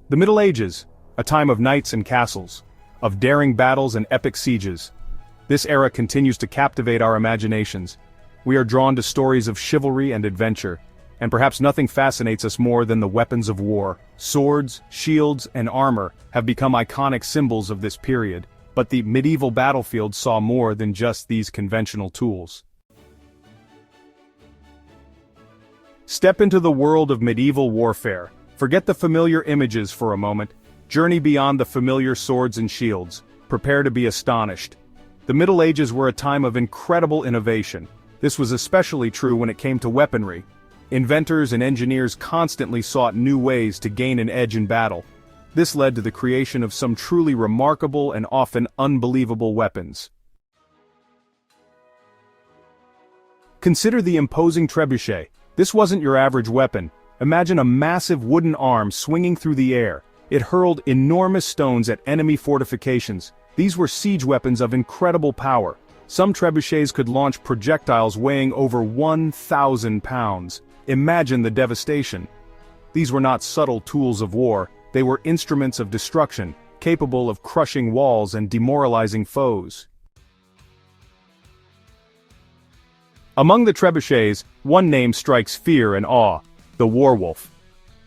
The Middle Ages, a time of knights and castles, of daring battles and epic sieges. This era continues to captivate our imaginations. We are drawn to stories of chivalry and adventure, and perhaps nothing fascinates us more than the weapons of war. Swords, shields, and armor have become iconic symbols of this period, but the medieval battlefield saw more than just these conventional tools. Step into the world of medieval warfare. Forget the familiar images for a moment. Journey beyond the familiar swords and shields. Prepare to be astonished. The Middle Ages were a time of incredible innovation. This was especially true when it came to weaponry. Inventors and engineers constantly sought new ways to gain an edge in battle. This led to the creation of some truly remarkable and often unbelievable weapons. Consider the imposing trebuchet. This wasn't your average weapon. Imagine a massive wooden arm swinging through the air. It hurled enormous stones at enemy fortifications. These were siege weapons of incredible power. Some trebuchets could launch projectiles weighing over 1,000 pounds. Imagine the devastation. These were not subtle tools of war, they were instruments of destruction, capable of crushing walls and demoralizing foes. Among the trebuchets, one name strikes fear and awe: the warwolf.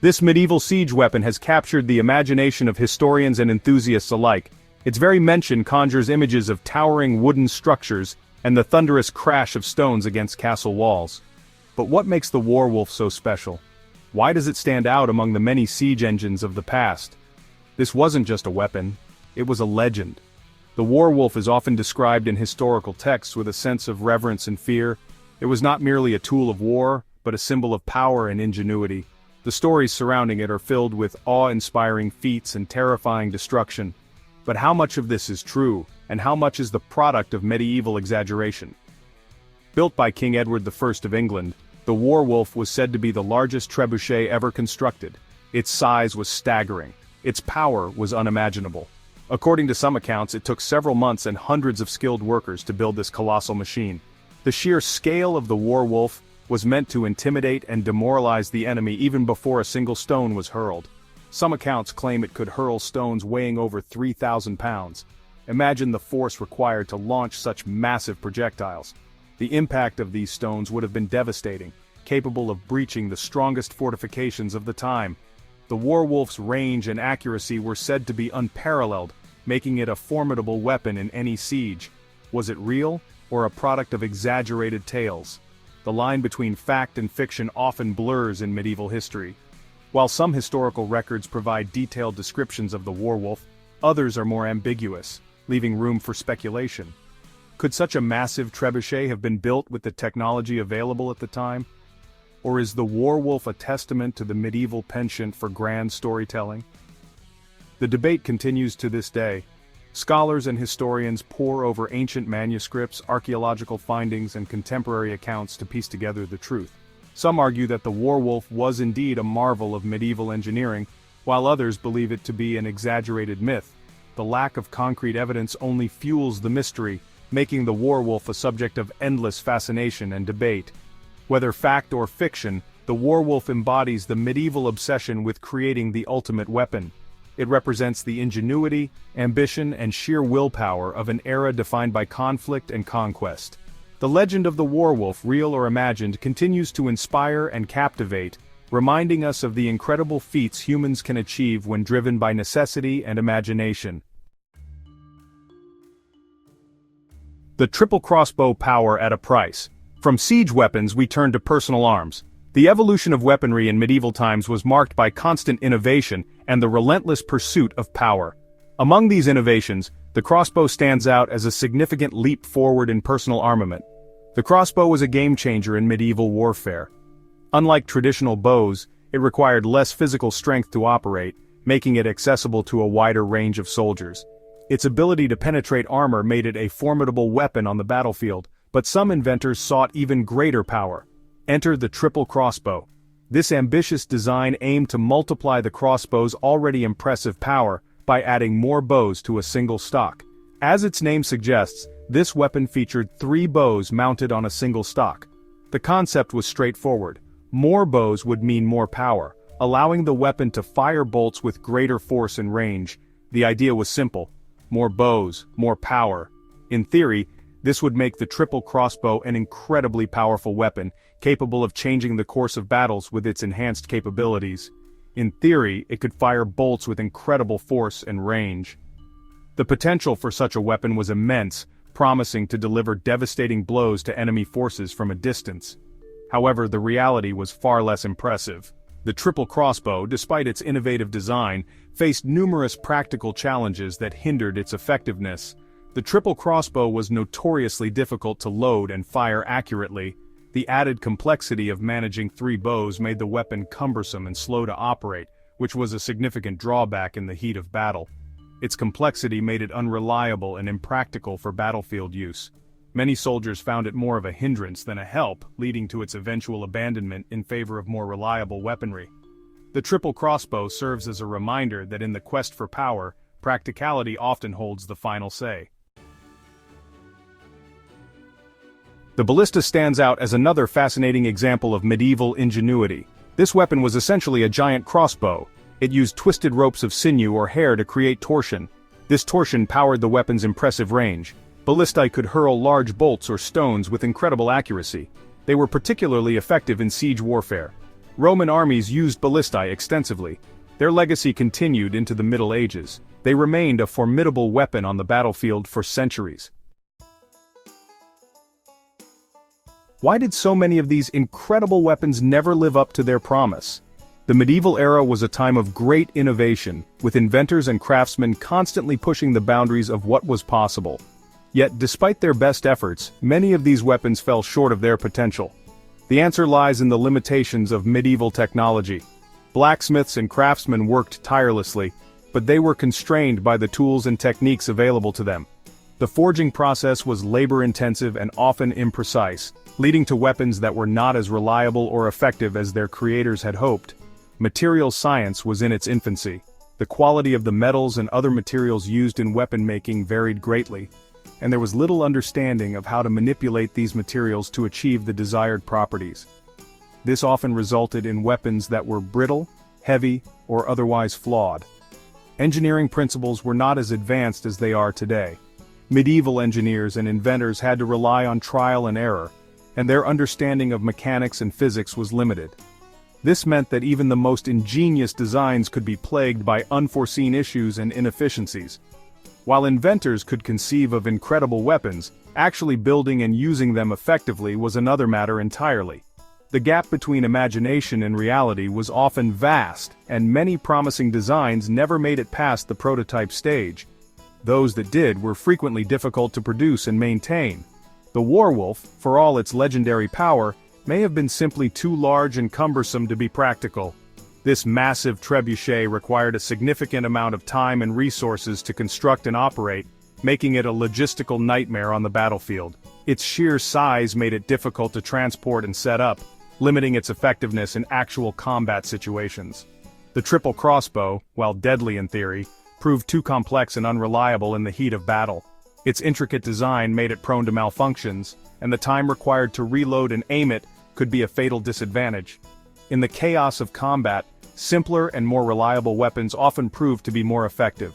This medieval siege weapon has captured the imagination of historians and enthusiasts alike. Its very mention conjures images of towering wooden structures and the thunderous crash of stones against castle walls. But what makes the warwolf so special? Why does it stand out among the many siege engines of the past? This wasn't just a weapon, it was a legend. The warwolf is often described in historical texts with a sense of reverence and fear. It was not merely a tool of war, but a symbol of power and ingenuity. The stories surrounding it are filled with awe-inspiring feats and terrifying destruction. But how much of this is true, and how much is the product of medieval exaggeration? Built by King Edward I of England, the warwolf was said to be the largest trebuchet ever constructed. Its size was staggering. Its power was unimaginable. According to some accounts, it took several months and hundreds of skilled workers to build this colossal machine. The sheer scale of the warwolf was meant to intimidate and demoralize the enemy even before a single stone was hurled. Some accounts claim it could hurl stones weighing over 3,000 pounds. Imagine the force required to launch such massive projectiles. The impact of these stones would have been devastating, capable of breaching the strongest fortifications of the time. The warwolf's range and accuracy were said to be unparalleled, making it a formidable weapon in any siege. Was it real, or a product of exaggerated tales? The line between fact and fiction often blurs in medieval history. While some historical records provide detailed descriptions of the warwolf, others are more ambiguous, leaving room for speculation. Could such a massive trebuchet have been built with the technology available at the time? Or is the warwolf a testament to the medieval penchant for grand storytelling? The debate continues to this day. Scholars and historians pore over ancient manuscripts, archaeological findings, and contemporary accounts to piece together the truth. Some argue that the warwolf was indeed a marvel of medieval engineering, while others believe it to be an exaggerated myth. The lack of concrete evidence only fuels the mystery, making the warwolf a subject of endless fascination and debate. Whether fact or fiction, the warwolf embodies the medieval obsession with creating the ultimate weapon. It represents the ingenuity, ambition, and sheer willpower of an era defined by conflict and conquest. The legend of the warwolf, real or imagined, continues to inspire and captivate, reminding us of the incredible feats humans can achieve when driven by necessity and imagination. The triple crossbow power at a price. From siege weapons we turn to personal arms. The evolution of weaponry in medieval times was marked by constant innovation and the relentless pursuit of power. Among these innovations, the crossbow stands out as a significant leap forward in personal armament. The crossbow was a game-changer in medieval warfare. Unlike traditional bows, it required less physical strength to operate, making it accessible to a wider range of soldiers. Its ability to penetrate armor made it a formidable weapon on the battlefield, but some inventors sought even greater power. Enter the triple crossbow. This ambitious design aimed to multiply the crossbow's already impressive power by adding more bows to a single stock. As its name suggests, this weapon featured 3 bows mounted on a single stock. The concept was straightforward. More bows would mean more power. allowing the weapon to fire bolts with greater force and range. The idea was simple: more bows, more power. In theory, this would make the triple crossbow an incredibly powerful weapon, capable of changing the course of battles with its enhanced capabilities. In theory, it could fire bolts with incredible force and range. The potential for such a weapon was immense, promising to deliver devastating blows to enemy forces from a distance. However, the reality was far less impressive. The triple crossbow, despite its innovative design, faced numerous practical challenges that hindered its effectiveness. The triple crossbow was notoriously difficult to load and fire accurately. The added complexity of managing 3 bows made the weapon cumbersome and slow to operate, which was a significant drawback in the heat of battle. Its complexity made it unreliable and impractical for battlefield use. Many soldiers found it more of a hindrance than a help, leading to its eventual abandonment in favor of more reliable weaponry. The triple crossbow serves as a reminder that in the quest for power, practicality often holds the final say. The ballista stands out as another fascinating example of medieval ingenuity. This weapon was essentially a giant crossbow. It used twisted ropes of sinew or hair to create torsion. This torsion powered the weapon's impressive range. Ballistae could hurl large bolts or stones with incredible accuracy. They were particularly effective in siege warfare. Roman armies used ballistae extensively. Their legacy continued into the Middle Ages. They remained a formidable weapon on the battlefield for centuries. Why did so many of these incredible weapons never live up to their promise? The medieval era was a time of great innovation, with inventors and craftsmen constantly pushing the boundaries of what was possible. Yet, despite their best efforts, many of these weapons fell short of their potential. The answer lies in the limitations of medieval technology. Blacksmiths and craftsmen worked tirelessly, but they were constrained by the tools and techniques available to them. The forging process was labor-intensive and often imprecise, leading to weapons that were not as reliable or effective as their creators had hoped. Material science was in its infancy. The quality of the metals and other materials used in weapon making varied greatly, and there was little understanding of how to manipulate these materials to achieve the desired properties. This often resulted in weapons that were brittle, heavy, or otherwise flawed. Engineering principles were not as advanced as they are today. Medieval engineers and inventors had to rely on trial and error, and their understanding of mechanics and physics was limited. This meant that even the most ingenious designs could be plagued by unforeseen issues and inefficiencies. While inventors could conceive of incredible weapons, actually building and using them effectively was another matter entirely. The gap between imagination and reality was often vast, and many promising designs never made it past the prototype stage. Those that did were frequently difficult to produce and maintain. The Warwolf, for all its legendary power, may have been simply too large and cumbersome to be practical. This massive trebuchet required a significant amount of time and resources to construct and operate, making it a logistical nightmare on the battlefield. Its sheer size made it difficult to transport and set up, limiting its effectiveness in actual combat situations. The triple crossbow, while deadly in theory, proved too complex and unreliable in the heat of battle. Its intricate design made it prone to malfunctions, and the time required to reload and aim it could be a fatal disadvantage. In the chaos of combat, simpler and more reliable weapons often proved to be more effective.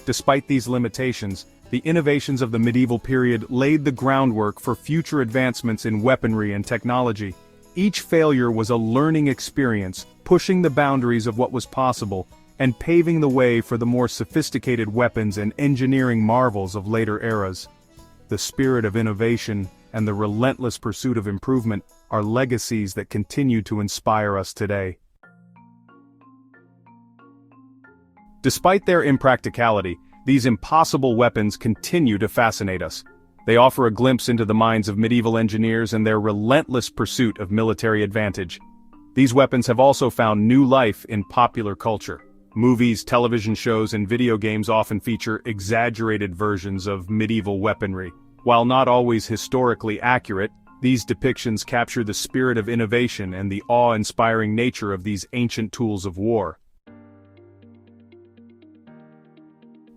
Despite these limitations, the innovations of the medieval period laid the groundwork for future advancements in weaponry and technology. Each failure was a learning experience, pushing the boundaries of what was possible, and paving the way for the more sophisticated weapons and engineering marvels of later eras. The spirit of innovation and the relentless pursuit of improvement are legacies that continue to inspire us today. Despite their impracticality, these impossible weapons continue to fascinate us. They offer a glimpse into the minds of medieval engineers and their relentless pursuit of military advantage. These weapons have also found new life in popular culture. Movies, television shows, and video games often feature exaggerated versions of medieval weaponry. While not always historically accurate, these depictions capture the spirit of innovation and the awe-inspiring nature of these ancient tools of war.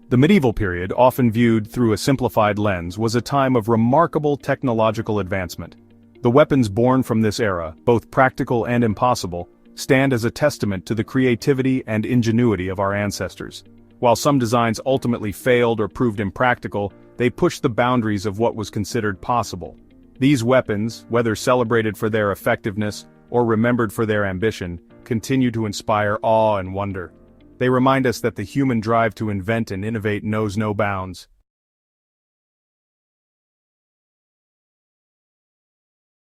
The medieval period, often viewed through a simplified lens, was a time of remarkable technological advancement. The weapons born from this era, both practical and impossible, stand as a testament to the creativity and ingenuity of our ancestors. While some designs ultimately failed or proved impractical, they pushed the boundaries of what was considered possible. These weapons, whether celebrated for their effectiveness or remembered for their ambition, continue to inspire awe and wonder. They remind us that the human drive to invent and innovate knows no bounds,